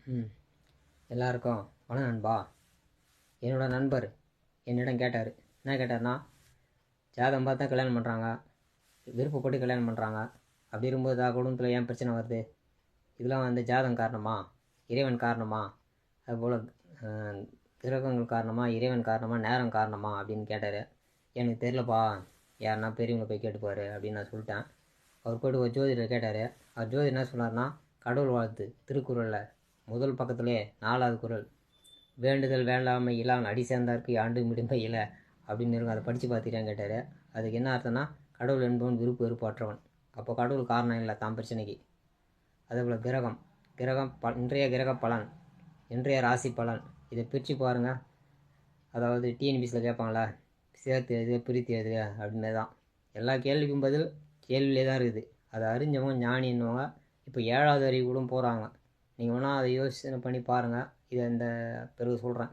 எல்லாருக்கும் வணக்கம் நண்பா. என்னோட நண்பர் என்னிடம் கேட்டார். என்ன கேட்டார்னா, ஜாதகம் பார்த்தா கல்யாணம் பண்ணுறாங்க, விருப்பப்பட்டு கல்யாணம் பண்ணுறாங்க. அப்படி இருக்கும்போது குடும்பத்தில் ஏன் பிரச்சனை வருது? இதெல்லாம் வந்து ஜாதகம் காரணமா, இறைவன் காரணமா, அதுபோல் கிரகங்கள் காரணமா, இறைவன் காரணமா, நேரம் காரணமா அப்படின்னு கேட்டார். எனக்கு தெரிலப்பா, யாருன்னா பெரியவங்களை போய் கேட்டுப்பார் அப்படின்னு நான் சொல்லிட்டேன். அவர் போய்ட்டு ஒரு ஜோதிடர் கேட்டார். அவர் ஜோதிடர் என்ன சொன்னார்னா, கடவுள் வாழ்த்து திருக்குறளில் முதல் பக்கத்திலே 4வது குறள், வேண்டுதல் வேண்டாமை இலான் அடி சேர்ந்தார்க்கு ஆண்டு முடிமை இல்லை அப்படின்னு இருக்கும். அதை படித்து பார்த்துட்டான்னு கேட்டார். அதுக்கு என்ன அர்த்தம்னா, கடவுள் என்பவன் விருப்பு வெறுப்பாற்றவன். அப்போ கடவுள் காரணம் இல்லை தான் பிரச்சனைக்கு. அதேபோல் கிரகம் இன்றைய கிரக பலன், இன்றைய ராசி பலன், இதை பிரித்து பாருங்கள். அதாவது டிஎன்பிசியில் கேட்பாங்களா, சேர்த்து எது பிரித்து எது அப்படின்னு தான். எல்லா கேள்விக்கும் பதில் கேள்வியிலே தான் இருக்குது. அதை அறிஞ்சவங்க ஞானின்னுவாங்க. இப்போ 7வது அறிவு கூட போகிறாங்க. நீங்கள் வேணால் அதை யோசனை பண்ணி பாருங்கள். இதை இந்த பிறகு சொல்கிறேன்.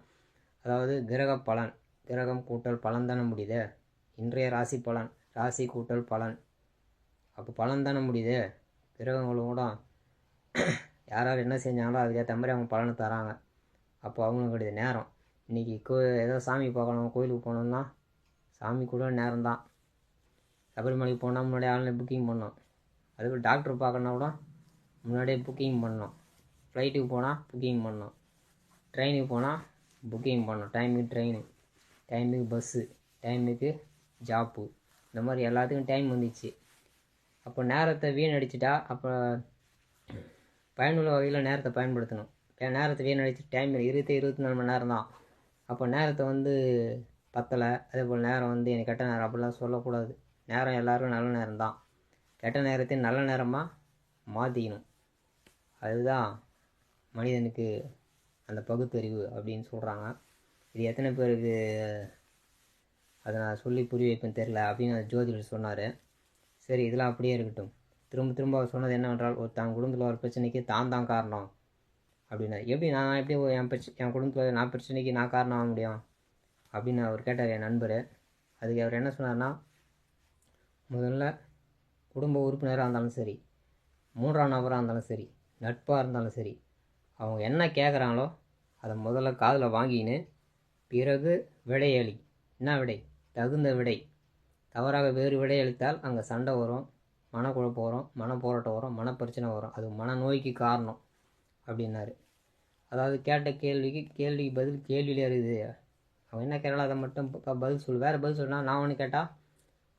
அதாவது கிரக பலன், கிரகம் கூட்டல் பலன் தானே முடியுது. இன்றைய ராசி பலன், ராசி கூட்டல் பலன், அப்போ பலன் தானே முடியுது. கிரகங்களும் கூட யார் என்ன செஞ்சாங்களோ அதுக்கேற்ற மாதிரி அவங்க பலனை தராங்க. அப்போ அவங்களுடைய நேரம், இன்றைக்கி ஏதோ சாமி பார்க்கணும், கோயிலுக்கு போனோம்னா சாமி கூட நேரம் தான். சபரிமலைக்கு போனால் முன்னாடியே ஆன்லைன் புக்கிங் பண்ணோம். அதுக்கு டாக்டர் பார்க்கணுன்னா கூட முன்னாடியே புக்கிங் பண்ணோம். ஃப்ளைட்டுக்கு போனால் புக்கிங் பண்ணோம், ட்ரெயினுக்கு போனால் புக்கிங் பண்ணோம். டைமுக்கு ட்ரெயின், டைமுக்கு பஸ்ஸு, டைமுக்கு ஜாப்பு, இந்த மாதிரி எல்லாத்துக்கும் டைம் வந்துச்சு. அப்போ நேரத்தை வீணடிச்சிட்டா அப்போ பயனுள்ள வகையில் நேரத்தை பயன்படுத்தணும். நேரத்தை வீணடிச்சு டைம் 24 மணி நேரம் தான். அப்போ நேரத்தை வந்து பத்தலை, அதே போல் நேரம் வந்து எனக்கு கெட்ட நேரம் அப்படிலாம் சொல்லக்கூடாது. நேரம் எல்லோரும் நல்ல நேரம் தான். கெட்ட நேரத்தை நல்ல நேரமாக மாற்றிக்கணும். அதுதான் மனிதனுக்கு அந்த பகுத்தறிவு அப்படின்னு சொல்கிறாங்க. இது எத்தனை பேருக்கு அதை நான் சொல்லி புரிய வைப்பேன்னு தெரில அப்படின்னு அந்த ஜோதிடர் சொன்னார். சரி, இதெல்லாம் அப்படியே இருக்கட்டும். திரும்ப அவர் சொன்னது என்னவென்றால், தான் குடும்பத்தில் ஒரு பிரச்சனைக்கு தான் காரணம் அப்படின்னா, எப்படி நான் எப்படி என் குடும்பத்தில் நான் பிரச்சனைக்கு நான் காரணம் ஆக முடியும் அப்படின்னு அவர் கேட்டார் என் நண்பர். அதுக்கு அவர் என்ன சொன்னார்னா, முதல்ல குடும்ப உறுப்பினராக இருந்தாலும் சரி, 3ஆம் நபராக இருந்தாலும் சரி, நட்பாக இருந்தாலும் சரி, அவங்க என்ன கேட்குறாங்களோ அதை முதல்ல காதில் வாங்கின்னு பிறகு விடையளி. என்ன விடை? தகுந்த விடை. தவறாக வேறு விடை அளித்தால் அங்கே சண்டை வரும், மனக்குழப்பம் வரும், மன போராட்டம் வரும், மனப்பிரச்சனை வரும். அது மனநோய்க்கு காரணம் அப்படின்னாரு. அதாவது கேட்ட கேள்விக்கு பதில் கேள்வியிலே இருக்குது. அவன் என்ன கேட்கலாம் அதை மட்டும் பதில் சொல்லு. வேறு பதில் சொன்னால் நான் ஒன்று கேட்டால்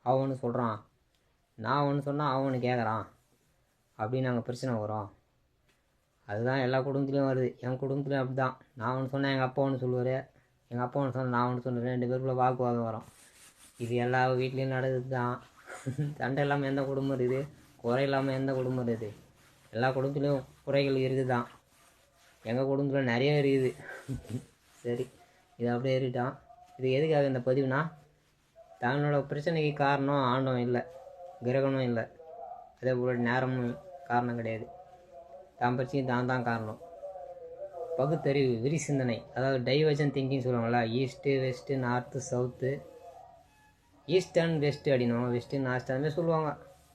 அவன் ஒன்று சொல்கிறான், நான் ஒன்று சொன்னால் அவன் ஒன்று கேட்குறான் அப்படின்னு அங்கே பிரச்சனை வரும். அதுதான் எல்லா குடும்பத்துலேயும் வருது. என் குடும்பத்துலேயும் அப்படி தான். நான் ஒன்று சொன்னேன், எங்கள் அப்பா ஒன்று சொல்லுவார், எங்கள் அப்பா ஒன்று சொன்னால் நான் ஒன்று சொல்லுவேன். 2 பேருக்குள்ள வாக்குவாதம் வரும். இது எல்லா வீட்லேயும் நடக்குது தான். சண்டை இல்லாமல் எந்த குடும்பம் இருக்குது? குறை இல்லாமல் எந்த குடும்பம் இருக்குது? எல்லா குடும்பத்துலேயும் குறைகள் இருக்குது தான். எங்கள் குடும்பத்தில் நிறைய இருக்குது. சரி, இது அப்படியே இருக்கட்டும். இது எதுக்காக இந்த பதிவுனா, தன்னோட பிரச்சனைக்கு காரணம் ஆண்டவன் இல்லை, கிரகமும் இல்லை, அதே போல் நேரமும் காரணம் கிடையாது. தான் பிரச்சனை தான் காரணம். பகுத்தறிவு, விரி சிந்தனை, அதாவது டைவர்ஜன் திங்கிங் சொல்லுவாங்களா, east west north south, east and west அப்படின்னும், வெஸ்ட்டு நார்த் அதுமாதிரி சொல்லுவாங்க.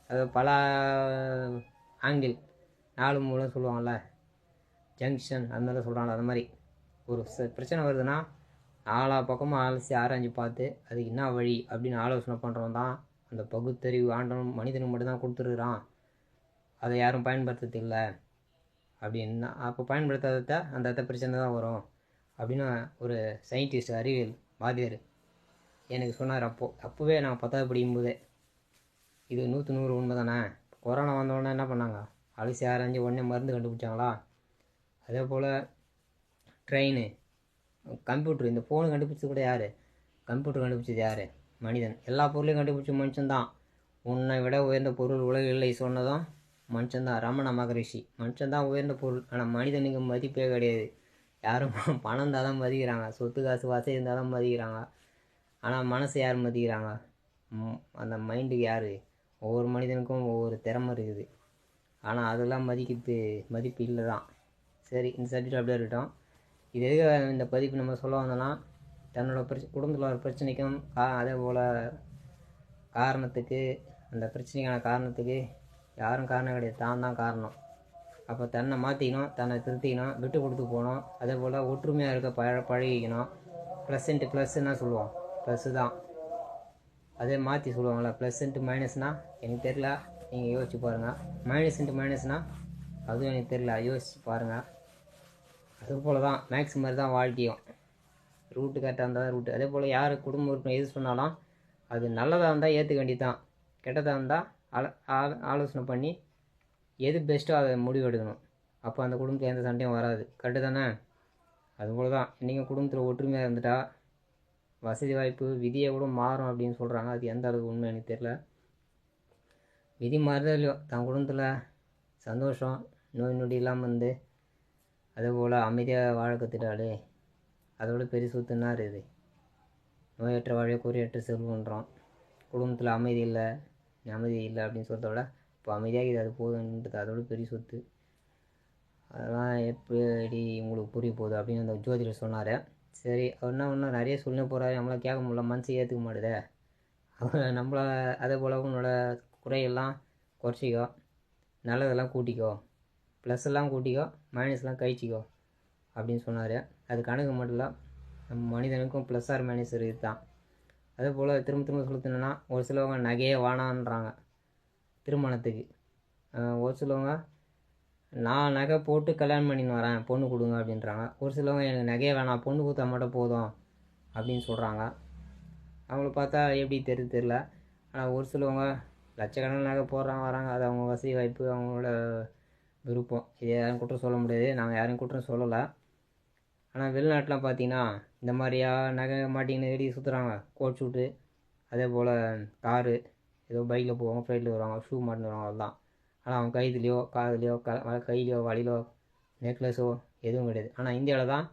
அது பல ஆங்கிள் 4 மூலம் சொல்லுவாங்கள்ல, ஜங்ஷன் அது மாதிரி சொல்கிறாங்க. அது மாதிரி ஒரு பிரச்சனை வருதுன்னா 4 பக்கமும் ஆராய்ஞ்சு பார்த்து அதுக்கு என்ன வழி அப்படின்னு ஆலோசனை பண்ணுறோம் தான் அந்த பகுத்தறிவு. ஆண்டவன் மனிதனுக்கு மட்டும்தான் கொடுத்துருக்குறான், அதை யாரும் பயன்படுத்துறது இல்லை அப்படின்னா. அப்போ பயன்படுத்தாத அந்த பிரச்சனை தான் வரும் அப்படின்னு ஒரு சயின்டிஸ்ட், அறிவியல் வாதியார் எனக்கு சொன்னார். அப்போவே நான் 10வது படிக்கும்போதே. இது 100% உண்மை தானே. கொரோனா வந்தோடனே என்ன பண்ணாங்க, அலசி ஆராய்ஞ்சு உடனே மருந்து கண்டுபிடிச்சாங்களா. அதே போல் ட்ரெயின், கம்ப்யூட்ரு, இந்த ஃபோனு கண்டுபிடிச்சது கூட யார்? கம்ப்யூட்டர் கண்டுபிடிச்சது யார்? மனிதன். எல்லா பொருளையும் கண்டுபிடிச்ச மனுஷன்தான். உன்னை விட உயர்ந்த பொருள் உலகில் இல்லை சொன்னதும் மனுஷன்தான். ரமண மகரிஷி. மனுஷன்தான் உயர்ந்த பொருள். ஆனால் மனிதனுக்கு மதிப்பே கிடையாது. யாரும் பணம் இருந்தால் தான் மதிக்கிறாங்க, சொத்து காசு வசதி இருந்தால் தான் மதிக்கிறாங்க. ஆனால் மனசு யார் மதிக்கிறாங்க? அந்த மைண்டுக்கு யார்? ஒவ்வொரு மனிதனுக்கும் ஒவ்வொரு திறமை இருக்குது. ஆனால் அதெல்லாம் மதிப்பு இல்லை தான். சரி, இந்த சப்ஜெக்ட் அப்படியே இருக்கட்டும். இது எதுக்கு இந்த பதிப்பு நம்ம சொல்ல வந்தோன்னா, தன்னோட குடும்பத்தில் ஒரு பிரச்சனைக்கும் அதே போல் காரணத்துக்கு, அந்த பிரச்சனைக்கான காரணத்துக்கு யாரும் காரணம் கிடையாது, தான் காரணம் அப்போ தன்னை மாற்றிக்கணும், தன்னை திருத்திக்கணும், விட்டு கொடுத்து போகணும். அதே போல் ஒற்றுமையாக இருக்க பழகிக்கணும். ப்ளஸ் இன்ட்டு ப்ளஸ்ன்னா சொல்லுவோம், ப்ளஸ்ஸு தான். அதே மாற்றி சொல்லுவாங்களே, ப்ளஸ் இன்ட்டு மைனஸ்னால் எனக்கு தெரில, நீங்கள் யோசிச்சு பாருங்கள். மைனஸ் இன்ட்டு மைனஸ்னால் அதுவும் எனக்கு தெரில, யோசிச்சு பாருங்கள். அது போல் தான் மேக்ஸ் மாதிரி தான் வாழ்க்கையும். ரூட்டு கரெக்டாக இருந்தால் ரூட்டு. அதே போல் யார் குடும்ப உறுப்பினர் எது சொன்னாலும் அது நல்லதாக இருந்தால் ஏற்றுக்க வேண்டியது தான், கெட்டதாக இருந்தால் ஆலோசனை பண்ணி எது பெஸ்ட்டோ அதை முடிவு எடுக்கணும். அப்போ அந்த குடும்பத்தில் எந்த சண்டையும் வராது. கரெக்டு தானே? அதுபோல் தான் இன்றைக்கும் குடும்பத்தில் ஒற்றுமையாக இருந்துட்டா வசதி வாய்ப்பு விதியை கூட மாறும் அப்படின்னு சொல்கிறாங்க. அது எந்த அளவுக்கு உண்மை எனக்கு தெரில. விதி மாறுதோ இல்லையோ, தன் குடும்பத்தில் சந்தோஷம் நோய் நொடி இல்லாமல் இருந்து அதே போல் அமைதியாக வாழ கற்றுட்டாலே அதோட பெரிய சொத்துன்னா இருக்குது. நோயற்ற வாழையோ குறையற்ற செல்வன்றோம். குடும்பத்தில் அமைதி இல்லை அப்படின்னு சொல்கிறத விட இப்போ அமைதியாக இது அது போதுன்றது அதோட பெரிய சொத்து. அதெல்லாம் எப்படி உங்களுக்கு புரிய போகுது அப்படின்னு அந்த ஜோதிடர் சொன்னார். சரி, அவர் இன்னும் நிறைய சொல்ல போகிறாரு, நம்மளால் கேட்க முடியல, மனசு ஏற்றுக்க மாட்டுதே. அவர் நம்மளை அதே போல் உன்னோட குறையெல்லாம் குறைச்சிக்கோ, நல்லதெல்லாம் கூட்டிக்கோ, ப்ளஸ் எல்லாம் கூட்டிக்கோ, மைனஸ்லாம் கழிச்சிக்கோ அப்படின்னு சொன்னார். அது கணக்கு மட்டும் இல்லை, நம்ம மனிதனுக்கும் ப்ளஸ் ஆர் மைனஸ் இருக்குது தான். அதே போல் திரும்ப சொல்லுதுன்னா, ஒரு சிலவங்க நகையே வானான்றாங்க திருமணத்துக்கு. ஒரு சிலவங்க நான் நகை போட்டு கல்யாணம் பண்ணின்னு வரேன், பொண்ணு கொடுங்க அப்படின்றாங்க. ஒரு சிலவங்க எனக்கு நகையே வேணாம், பொண்ணு கொடுத்தா மட்டும் போதும் அப்படின்னு சொல்கிறாங்க. அவங்கள பார்த்தா எப்படி தெரில. ஆனால் ஒரு சிலவங்க லட்சக்கணக்கில் நகை போடுறாங்க வராங்க, அது அவங்க வசதி வாய்ப்பு, அவங்களோட விருப்பம். இது யாரும் குற்றம் சொல்ல முடியாது, நாங்கள் யாரையும் குற்றம் சொல்லலை. ஆனால் வெளிநாட்டிலாம் பார்த்தீங்கன்னா இந்த மாதிரியா நகை மாட்டின்னு ஏறி சுற்றுறாங்க, கோட் ஷூட்டு. அதே போல் காரு, ஏதோ பைக்கில் போவாங்க, ஃப்ளைட்டில் வருவாங்க, ஷூ மாட்டின்னு வருவாங்க, அவ்வளோதான். ஆனால் அவங்க கையிலையோ காதுலையோ கையிலையோ வழியிலோ நெக்லஸோ எதுவும் கிடையாது. ஆனால் இந்தியாவில் தான்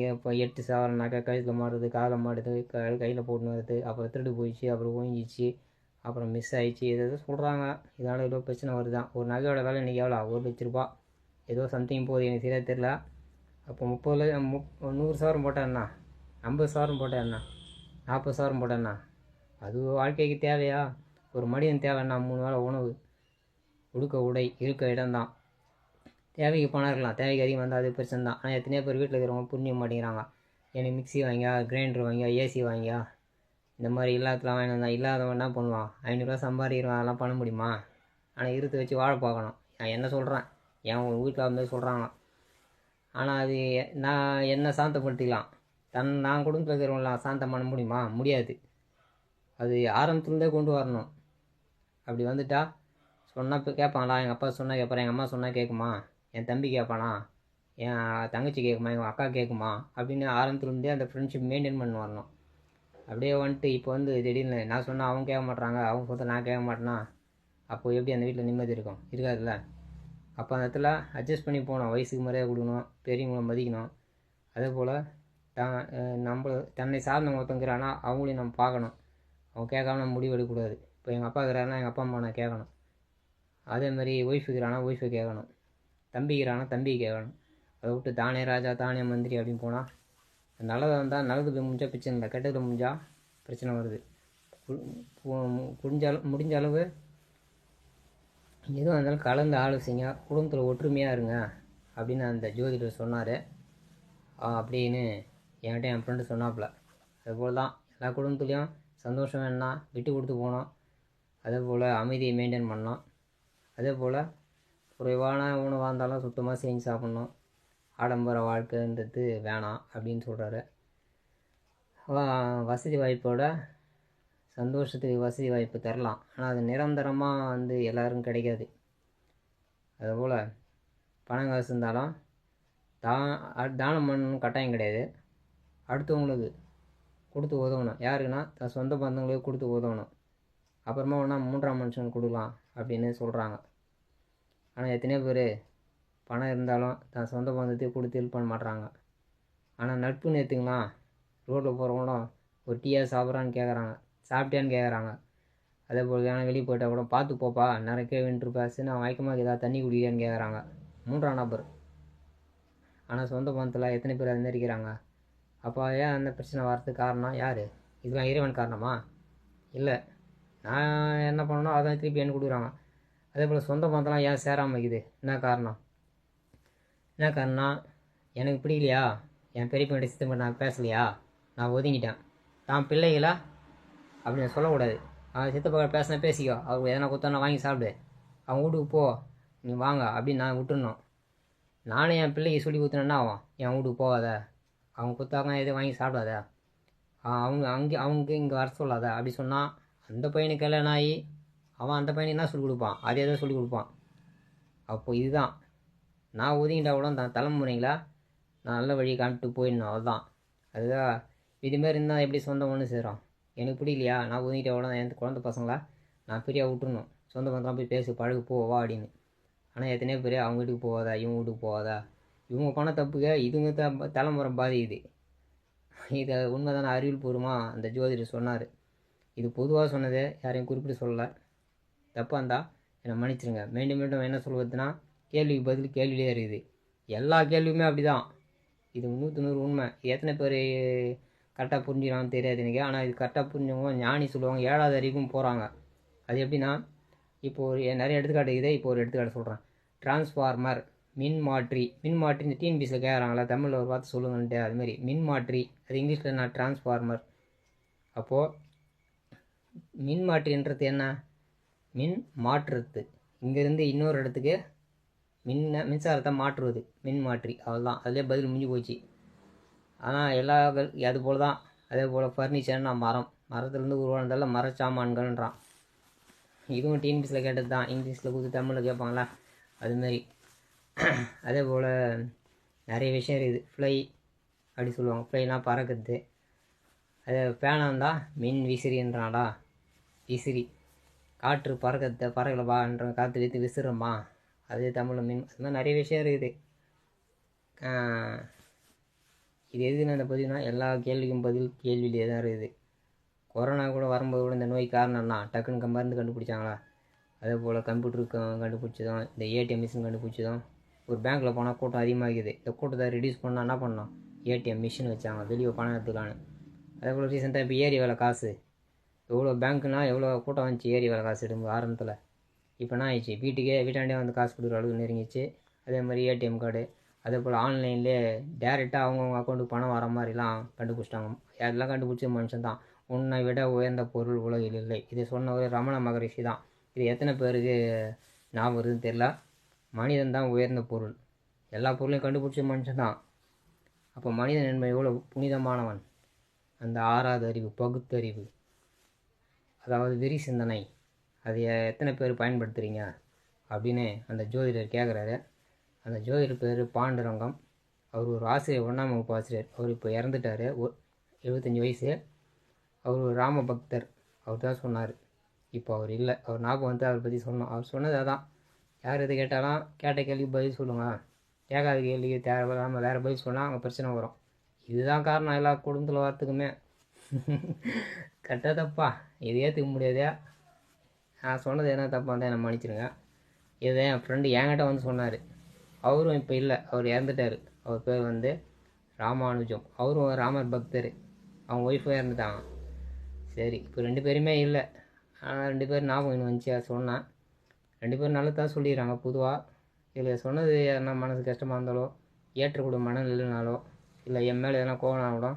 இப்போ 8 சவரன் நகை கழுத்தில் மாடுறது, காதில் மாடுது, கையில் போட்டுன்னு வருது, அப்புறம் திருடு போயிடுச்சு, அப்புறம் ஓங்கிச்சு, அப்புறம் மிஸ் ஆகிடுச்சு, எதோ சொல்கிறாங்க. இதனால் ஏதோ பிரச்சனை வருது தான். ஒரு நகையோட விலை இன்றைக்கி எவ்வளோ? 1 லட்ச ரூபா ஏதோ சம்திங் போகுது, எனக்கு சரியாக தெரில. அப்போ 100 சவரம் போட்டால் என்ன, 50 சவரம் போட்டால் என்ன, 40 சவரம் போட்டால் என்ன? அது வாழ்க்கைக்கு தேவையா? ஒரு மனிதன் தேவைன்னா 3 வேளை உணவு, உடுக்க உடை, இருக்க இடம்தான். தேவைக்கு பணம் இருக்கலாம், தேவைக்கு அதிகம் வந்தால் அது பிரச்சனை தான். ஆனால் எத்தனையோ பேர் வீட்டில் இருக்கிறவங்க புண்ணிய மாட்டேங்கிறாங்க. எனக்கு மிக்ஸி வாங்கியா, கிரைண்டர் வாங்கியா, ஏசி வாங்கியா, இந்த மாதிரி இல்லாதலாம் வாங்கி வந்தால் இல்லாதவன் என்ன பண்ணுவான்? 500 ரூபா சம்பாதிக்கிறவன் அதெல்லாம் பண்ண முடியுமா? ஆனால் இருத்து வச்சு வாழ பார்க்கணும். நான் என்ன சொல்கிறேன், என் வீட்டில் வந்து சொல்கிறாங்க. ஆனால் அது நான் என்ன சாந்தப்படுத்திக்கலாம், நான் குடும்பத்தில் இருக்கிறவங்களாம் சாந்தம் பண்ண முடியுமா? முடியாது. அது ஆரம்பத்துலேருந்தே கொண்டு வரணும். அப்படி வந்துட்டா சொன்னால் இப்போ கேட்பாங்களா? எங்கள் அப்பா சொன்னால் கேட்பாரு, எங்கள் அம்மா சொன்னால் கேட்குமா, என் தம்பி கேட்பானா, என் தங்கச்சி கேட்குமா, எங்கள் அக்கா கேட்குமா அப்படின்னு ஆரம்பத்துலேருந்தே அந்த ஃப்ரெண்ட்ஷிப் மெயின்டைன் பண்ணி வரணும். அப்படியே வந்துட்டு இப்போ வந்து திடீர்னு நான் சொன்னால் அவங்க கேட்க மாட்றாங்க, அவங்க சொத்தை நான் கேட்க மாட்டேனா, அப்போது எப்படி அந்த வீட்டில் நிம்மதி இருக்கும்? இருக்காதுல்ல. அப்போ அந்த இடத்துல அட்ஜஸ்ட் பண்ணி போகணும். வயசுக்கு மரியாதை கொடுக்கணும், பெரியவங்களை மதிக்கணும். அதே போல் தன்னை சார்ந்தவங்க ஒருத்தங்கிறானா அவங்களையும் நம்ம பார்க்கணும். அவங்க கேட்காம நம்ம முடிவு எடுக்கக்கூடாது. இப்போ எங்கள் அப்பா இருக்கிறாருன்னா எங்கள் அப்பா அம்மா நான் கேட்கணும். அதேமாதிரி ஒய்ஃப் இருக்கிறானா ஒய்ஃபை கேட்கணும், தம்பிக்கிறானா தம்பியை கேட்கணும். அதை விட்டு தானே ராஜா தானே மந்திரி அப்படின்னு போனால் நல்லதாக இருந்தால் நல்லது முடிஞ்சால் பிரச்சனை இல்லை, கெட்டதில் முடிஞ்சால் பிரச்சனை வருது. முடிஞ்ச அளவு எதுவும் இருந்தாலும் கலந்து ஆலோசிங்க, குடும்பத்தில் ஒற்றுமையாக இருங்க அப்படின்னு அந்த ஜோதிடர் சொன்னார். அப்படின்னு என்கிட்ட என் ஃப்ரெண்டு சொன்னாப்புல. அதுபோல் தான் எல்லா குடும்பத்துலேயும் சந்தோஷம் வேணுன்னா விட்டு கொடுத்து போகணும். அதே போல் அமைதியை மெயின்டைன் பண்ணணும். அதே போல் குறைவான உணவாக இருந்தாலும் சுத்தமாக செஞ்சு சாப்பிட்ணும். ஆடம்பர வாழ்க்கைன்றது வேணாம் அப்படின்னு சொல்கிறாரு. வசதி வாய்ப்போட சந்தோஷத்துக்கு வசதி வாய்ப்பு தரலாம், ஆனால் அது நிரந்தரமாக வந்து எல்லோரும் கிடைக்காது. அதுபோல் பணம் காசு இருந்தாலும் தானம் பண்ணணும் கட்டாயம் கிடையாது. அடுத்தவங்களுக்கு கொடுத்து உதவணும். யாருக்குன்னா தன் சொந்த பந்தங்களுக்கு கொடுத்து உதவணும். அப்புறமா ஒன்றா 3ஆம் மனுஷனுக்கு கொடுக்கலாம் அப்படின்னு சொல்கிறாங்க. ஆனால் எத்தனையோ பேர் பணம் இருந்தாலும் தன் சொந்த பந்தத்தையும் கொடுத்து ஹெல்ப் பண்ண மாட்றாங்க. ஆனால் நட்புன்னு எடுத்துக்கலாம், ரோட்டில் போகிறவங்களும் ஒரு டீயா சாப்பிட்றான்னு கேட்குறாங்க, சாப்பிட்டியான்னு கேட்குறாங்க. அதே போல் வேணால் வெளியே போயிட்டால் கூட பார்த்து போப்பா, நிறைய கீழே வின்ட்டுருப்பாசு, நான் வழக்கமாக ஏதாவது தண்ணி குடிக்கிறியான்னு கேட்குறாங்க. 3ஆம் நபர். ஆனால் சொந்த பந்தத்தில் எத்தனை பேர் அது மாதிரி இருக்கிறாங்க? அப்போ ஏன் அந்த பிரச்சனை வர்றதுக்கு காரணம் யார்? இதெல்லாம் இறைவன் காரணமா? இல்லை. நான் என்ன பண்ணணும் அதான் திருப்பி என்ன கொடுக்குறாங்க. அதே போல் சொந்த பந்தம்லாம் ஏன் சேராமல் இருக்குது? என்ன காரணம்? என்ன காரணம்? எனக்கு பிடிக்கலையா? என் பெரிய பையன் சித்தப்ப நான் பேசலையா? நான் ஒதுங்கிட்டேன். தான் பிள்ளைகளா அப்படின்னு சொல்லக்கூடாது. அவன் சித்தப்பா பேசினா பேசிக்கோ, அவங்க எதனா கொடுத்தானா வாங்கி சாப்பிடு, அவன் வீட்டுக்கு போ, நீ வாங்க அப்படின்னு நான் விட்டுடணும். நானே என் பிள்ளைக்கு சொல்லி கொடுத்தேன்னா அவன் என் வீட்டுக்கு போகாத, அவங்க கொடுத்தாங்க எதுவும் வாங்கி சாப்பிடாத, அவங்க இங்கே வர சொல்லாத அப்படி சொன்னால் அந்த பையனுக்கு கல்யாணம் ஆகி அவன் அந்த பையனுக்கு என்ன சொல்லிக் கொடுப்பான்? அதே தான் சொல்லிக் கொடுப்பான். அப்போது இதுதான், நான் ஒதுங்கிட்டா கூட தான் தலைமுறைங்களா நான் நல்ல வழியை காமிட்டு போயிடணும். அதுதான் அதுதான் இதுமாரி இருந்தால் எப்படி சொந்தம் ஒன்று சேரும்? எனக்கு பிடிக்கலையா? நான் ஒதுங்கிட்ட கூட என் குழந்தை பசங்களா நான் பெரியா விட்டுருணும். சொந்த பந்தம் போய் பேசு, பழகு, போவா அப்படின்னு. ஆனால் எத்தனையோ பேர் அவங்க வீட்டுக்கு போகாதா, இவங்க வீட்டுக்கு போகாதா, இவங்க பண்ண தப்புக்க இதுங்க தலைமுறை பாதிக்குது. இதை உண்மைதான அறிவியல் பூர்வமாக அந்த ஜோதிடர் சொன்னார். இது பொதுவாக சொன்னது, யாரையும் குறிப்பிட்டு சொல்லலை. தப்பாக இருந்தால் என்னை மன்னிச்சிருங்க. மீண்டும் மீண்டும் என்ன சொல்வதுன்னா, கேள்விக்கு பதில் கேள்வியிலே இருக்குது. எல்லா கேள்வியுமே அப்படி தான். இது 100% உண்மை. எத்தனை பேர் கரெக்டாக புரிஞ்சுக்கிறான்னு தெரியாது எனக்கு. ஆனால் இது கரெக்டாக புரிஞ்சவங்க ஞானி சொல்லுவாங்க, 7வது அறிவுக்கும் போகிறாங்க. அது எப்படின்னா, இப்போது நிறைய எடுத்துக்காட்டு இருக்குது. இப்போ ஒரு எடுத்துக்காட்டு சொல்கிறேன். டிரான்ஸ்ஃபார்மர், மின்மாற்றி. மின்மாற்றி இந்த டிஎன்பிசியில் கேட்குறாங்களா, தமிழில் ஒரு வார்த்தை சொல்லுங்கன்ட்டு. அதுமாரி மின்மாற்றி, அது இங்கிலீஷில் நான் டிரான்ஸ்ஃபார்மர். அப்போது மின்மாற்றின்றது என்ன? மின் மாற்றுறது, இங்கேருந்து இன்னொரு இடத்துக்கு மின்சாரத்தை மாற்றுவது மின்மாற்றி. அவ்வளோதான், அதிலே பதில் முடிஞ்சு போச்சு. ஆனால் எல்லா அது போல் தான். அதே போல் ஃபர்னிச்சர்னா மரத்துலேருந்து உருவானதால் மரச்சாமான்கள்ன்றான். இதுவும் டிஎன்பிசியில் கேட்டது தான், இங்கிலீஷில் கொடுத்து தமிழில் கேட்பாங்களா, அதுமாரி. அதே போல் நிறைய விஷயம் இருக்குது. ஃப்ளை அப்படி சொல்லுவாங்க, ஃப்ளைனா பறக்கிறது. அதே ஃபேனாக இருந்தால் மின் விசிறின்றாடா, விசிறி. காற்று பறக்கலப்பான்ற, காற்று வைத்து விசிறம்மா, அதே தமிழில் மின். அது மாதிரி நிறைய விஷயம் இருக்குது. இது எதுக்குன்னு அந்த பதிவுனா, எல்லா கேள்விக்கும் பதில் கேள்வியிலே தான் இருக்குது. கொரோனா கூட வரும்போது கூட இந்த நோய் காரணம்னா டக்குன்னு மருந்து கண்டுபிடிச்சாங்களா? அதே போல் கம்ப்யூட்டருக்கு கண்டுபிடிச்சதும், இந்த ஏடிஎம் மிஷின் கண்டுபிடிச்சதும். ஒரு பேங்க்கில் போனால் கூட்டம் அதிகமாகிக்குது, இந்த கூட்டத்தை ரெடியூஸ் பண்ணால் என்ன பண்ணோம்? ஏடிஎம் மிஷின் வச்சாங்க, வெளியே பணம் எடுத்துக்கலான்னு. அதே போல் ரீசெண்டாக இப்போ ஏரி வேலை காசு, எவ்வளோ பேங்க்குனா எவ்வளோ கூட்டம் வந்துச்சு ஏரி வேலை காசு எடுக்கும் ஆரம்பத்தில். இப்போ என்ன ஆயிடுச்சு? வீட்டாண்டே வந்து காசு கொடுக்குற அளவுக்கு நெருங்கிச்சு. அதே மாதிரி ஏடிஎம் கார்டு, அதே போல் ஆன்லைன்லேயே டேரெக்டாக அவங்கவுங்க அக்கௌண்ட்டுக்கு பணம் வர மாதிரிலாம் கண்டுபிடிச்சிட்டாங்க. அதெல்லாம் கண்டுபிடிச்ச மனுஷன் தான். உன்னை விட உயர்ந்த பொருள் உலகில் இல்லை. இதை சொன்ன ஒரு ரமண மகரிஷி தான். இது எத்தனை பேருக்கு ஞாபகம் வருதுன்னு தெரில. மனிதன் தான் உயர்ந்த பொருள், எல்லா பொருளையும் கண்டுபிடிச்ச மனுஷன் தான். அப்போ மனிதன் என்பது எவ்வளோ புனிதமானவன். அந்த 6வது அறிவு, பகுத்தறிவு, அதாவது விரி சிந்தனை, அதை எத்தனை பேர் பயன்படுத்துகிறீங்க அப்படின்னு அந்த ஜோதிடர் கேட்குறாரு. அந்த ஜோதிடர் பேர் பாண்டுரங்கம். அவர் ஒரு ஆசிரியர், 1ஆம் வகுப்பு ஆசிரியர். அவர் இப்போ இறந்துட்டார், 75 வயசு. அவர் ஒரு ராம பக்தர். அவர் தான் சொன்னார். இப்போ அவர் இல்லை, அவர் ஞாபகம் வந்து அவரை பற்றி சொன்னோம். அவர் சொன்னது அதான், யார் எது கேட்டாலும் கேட்ட கேள்விக்கு பதில் சொல்லுங்கள், கேட்காத கேள்விக்கு தேவையில்லாமல் வேறு பதில் சொன்னால் அங்கே பிரச்சனை வரும். இதுதான் காரணம் எல்லா குடும்பத்தில் வரத்துக்குமே. கரெக்டாக தப்பா இது ஏற்றுக்க முடியாதே. நான் சொன்னது என்ன தப்பாக இருந்தால் என்னை மன்னிச்சிருங்க. இதை என் ஃப்ரெண்டு என்கிட்ட வந்து சொன்னார். அவரும் இப்போ இல்லை, அவர் இறந்துட்டார். அவர் பேர் வந்து ராமானுஜம். அவரும் ராமர் பக்தர். அவங்க ஒய்ஃபும் இறந்துட்டாங்க. சரி, இப்போ 2 பேருமே இல்லை. ஆனால் 2 பேர் ஞாபகம் இன்னும் வந்துச்சு, அதை சொன்னேன். 2 பேரும் நல்லதாக சொல்லிடுறாங்க பொதுவாக. இதில் சொன்னது என்ன மனசு கஷ்டமாக இருந்தாலோ, ஏற்றக்கூடிய மனநிலை இல்லைனாலோ, இல்லை என் மேலே எதனா கோவம்னா கூட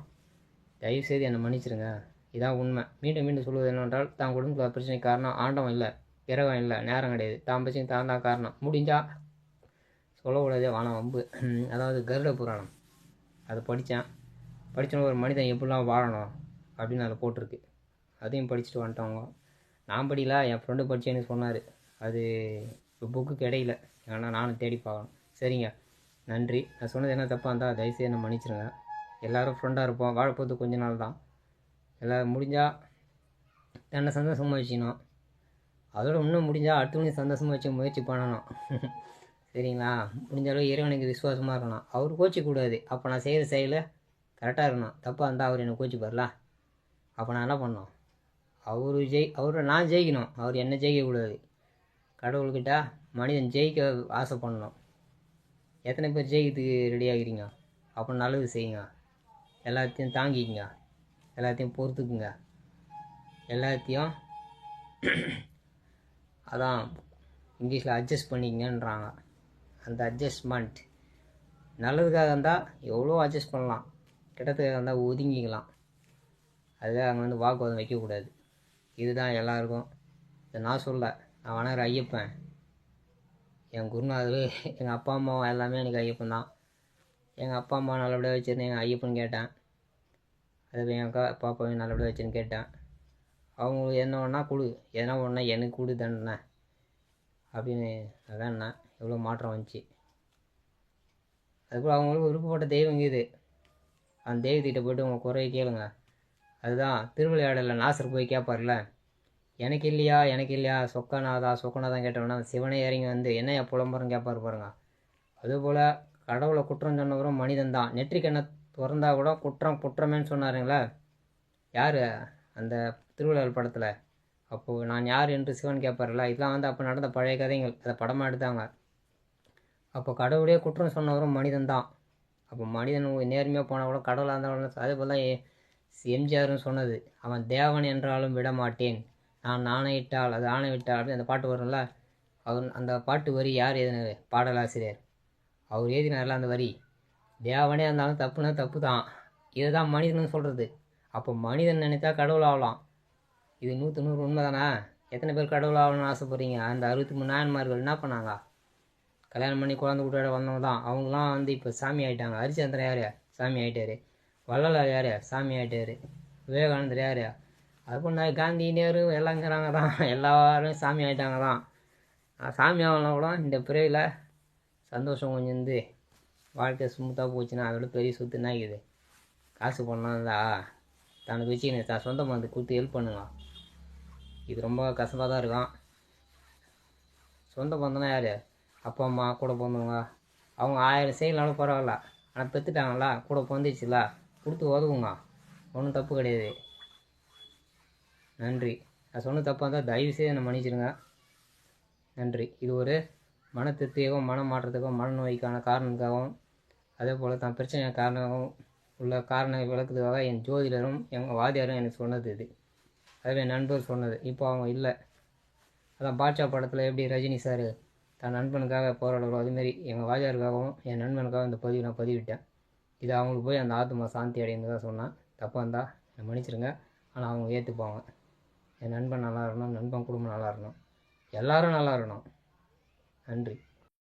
தயவுசெய்து என்னை மன்னிச்சிருங்க. இதான் உண்மை. மீண்டும் மீண்டும் சொல்வது என்னவென்றால், தான் குடும்பத்தில் பிரச்சனைக்கு காரணம் ஆண்டவன் இல்லை, கிரகம் இல்லை, நேரம் கிடையாது, தான் பிரச்சனை தான் தான் காரணம். முடிஞ்சால் சொல்லக்கூடாதே, வானம் வம்பு. அதாவது கருட புராணம் அதை படித்தோன்னு ஒரு மனிதன் எப்படிலாம் வாழணும் அப்படின்னு அதில் போட்டிருக்கு. அதையும் படிச்சுட்டு வந்துட்டவங்க. நான் படிக்கல, என் ஃப்ரெண்டு படித்தேன்னு சொன்னார். அது புக்கு கிடைக்கல, ஏன்னா நானும் தேடி பார்க்கணும். சரிங்க, நன்றி. நான் சொன்னது என்ன தப்பாக இருந்தால் தயவுசெய்து என்னை மன்னிச்சிருங்க. எல்லோரும் ஃப்ரெண்டாக இருப்போம், வாழப்போது கொஞ்ச நாள் தான். எல்லோரும் முடிஞ்சால் தன்னை சந்தோஷமாக வச்சுக்கணும். அதோட இன்னும் முடிஞ்சால் அடுத்தவனையும் சந்தோஷமாக வச்சு முயற்சி பண்ணணும். சரிங்களா? முடிஞ்ச அளவு இறைவனுக்கு விசுவாசமாக இருக்கணும். அவர் கோச்சிக்கூடாது. அப்போ நான் செய்கிற செயல் கரெக்டாக இருக்கணும். தப்பாக இருந்தால் அவர் என்னை கோச்சிப்பார்ல. அப்போ நான் என்ன பண்ணணும்? அவரை நான் ஜெயிக்கணும், அவர் என்னை ஜெயிக்கக்கூடாது. கடவுள்கிட்ட மனிதன் ஜெயிக்க ஆசை பண்ணணும். எத்தனை பேர் ஜெயிக்கிறதுக்கு ரெடி ஆகிறீங்க? அப்போ நல்லது செய்யுங்க, எல்லாத்தையும் தாங்கிக்குங்க, எல்லாத்தையும் பொறுத்துக்குங்க, எல்லாத்தையும் அதான் இங்கிலீஷில் அட்ஜஸ்ட் பண்ணிக்கங்கன்றாங்க. அந்த அட்ஜஸ்ட்மெண்ட் நல்லதுக்காக இருந்தால் எவ்வளோ அட்ஜஸ்ட் பண்ணலாம், கெட்டதுக்காக இருந்தால் ஒதுங்கிக்கலாம். அதுதான் அங்கே வந்து வாக்குவாதம் வைக்கக்கூடாது. இதுதான் எல்லாருக்கும். இதை நான் சொல்ல, நான் வணங்குற ஐயப்பன், என் குருநாதர், எங்கள் அப்பா அம்மா எல்லாமே எனக்கு ஐயப்பன் தான். எங்கள் அப்பா அம்மா நல்லபடியாக வச்சுருந்தேன் எங்கள் ஐயப்பன் கேட்டேன். அதுக்கு என் அக்கா பாப்பாவையும் நல்லபடியாக வச்சுன்னு கேட்டேன். அவங்களுக்கு என்ன ஒன்றா கொடு, எதனா ஒன்றா எனக்கு கொடு தண்டனை அப்படின்னு அதான் எவ்வளோ மாற்றம் வந்துச்சு. அதுபோல் அவங்களுக்கு விருப்பப்பட்ட தெய்வம் இது. அந்த தெய்வத்திட்ட போய்ட்டு உங்கள் குறைய கேளுங்க. அதுதான் திருவிளையாடலில் நாசர் போய் கேட்பார்ல, எனக்கு இல்லையா சொக்கநாதான் கேட்டவனா சிவனே இறங்கி வந்து என்னையா புலம்புறன்னு கேட்பார் பாருங்க. அதுபோல் கடவுளை குற்றம் சொன்னவரும் மனிதன் தான். நெற்றிக்கண்ணை திறந்தா கூட குற்றமேன்னு சொன்னாருங்களே யார் அந்த திருவிளையாடல் படத்தில். அப்போது நான் யார் என்று சிவன் கேட்பார்ல. இதெல்லாம் வந்து அப்போ நடந்த பழைய கதைகள், அதை படமாக எடுத்தாங்க. அப்போ கடவுளே குற்றம் சொன்னவரும் மனிதன் தான். அப்போ மனிதன் நேர்மையாக போனால் கூட கடவுளாக இருந்தாலும் அதே போல் தான் எம்ஜிஆர்னு சொன்னது, அவன் தேவன் என்றாலும் விட மாட்டேன், நான் ஆணையிட்டால் அது ஆணையிட்டால் அப்படின்னு அந்த பாட்டு வரும்ல. அவர் அந்த பாட்டு வரி யார் எழுதினது? பாடலாசிரியர். அவர் எழுதினார்ல அந்த வரி. தேவனே இருந்தாலும் தப்புனா தப்பு தான். இதுதான் மனிதன் சொல்கிறது. அப்போ மனிதன் நினைத்தா கடவுள் ஆகலாம். இது 100% உண்மை தானே? எத்தனை பேர் கடவுள் ஆகணும்னு ஆசைப்படுறீங்க? அந்த 63 நாயன்மார்கள் என்ன பண்ணாங்க? கல்யாணம் பண்ணி குழந்தை கூட்டாட வந்தவங்க தான். அவங்களாம் வந்து இப்போ சாமி ஆகிட்டாங்க. ஹரிச்சந்திரன் யார்? சாமி ஆகிட்டாரு. வள்ளலார் யார்? சாமி ஆகிட்டாரு. விவேகானந்தர் யார்? அது நான் காந்தி நேரு எல்லாங்கிறாங்க தான். எல்லோரும் சாமி ஆகிட்டாங்க தான். சாமி ஆகலாம் கூட இந்த பிறவியில் சந்தோஷம் கொஞ்சம் இருந்து வாழ்க்கை ஸ்மூத்தாக போச்சுன்னா அதோட பெரிய சொத்து என்ன ஆகிக்குது? காசு பண்ணலாம் தான் தனக்கு வச்சுக்கின்னு தான் சொந்த மருந்து கொடுத்து ஹெல்ப் பண்ணுங்க. இது ரொம்ப கஷ்டமாக தான் இருக்கும். சொந்த பந்தம்னா யார்? அப்பா அம்மா கூட பிறந்தவங்க. அவங்க 1000 செய்யலாலும் பரவாயில்ல, ஆனால் பெற்றுட்டாங்களா கூட பிறந்துச்சுல கொடுத்து உதவுங்க. ஒன்றும் தப்பு கிடையாது. நன்றி. நான் சொன்ன தப்பாக இருந்தால் தயவு செய்து என்னை மன்னிச்சிடுங்க. நன்றி. இது ஒரு மன திருப்தியாகவும் மன மாற்றத்துக்கும் மனநோய்க்கான காரணத்துக்காகவும் அதே போல் தான் பிரச்சனை காரணமாகவும் உள்ள காரண விளக்குறதுக்காக என் ஜோதிடரும் எங்கள் வாதியாரும் எனக்கு சொன்னது இது. அதுவே என் நண்பர் சொன்னது. இப்போ அவங்க இல்லை. அதான் பாட்ஷா படத்தில் எப்படி ரஜினி சார் தன் நண்பனுக்காக போராடுறோம், அதுமாரி எங்கள் வாதியாருக்காகவும் என் நண்பனுக்காக இந்த பதிவு நான் பதிவிட்டேன். இது அவங்களுக்கு போய் அந்த ஆத்மா சாந்தி அடைந்ததாக சொன்னேன். தப்பாக இருந்தால் என்னை மன்னிச்சிடுங்க. ஆனால் அவங்க ஏற்றுப்பாங்க. என் நண்பன் நல்லா இருக்கணும், நண்பன் குடும்பம் நல்லா இருக்கணும், எல்லோரும் நல்லா இருக்கணும். நன்றி.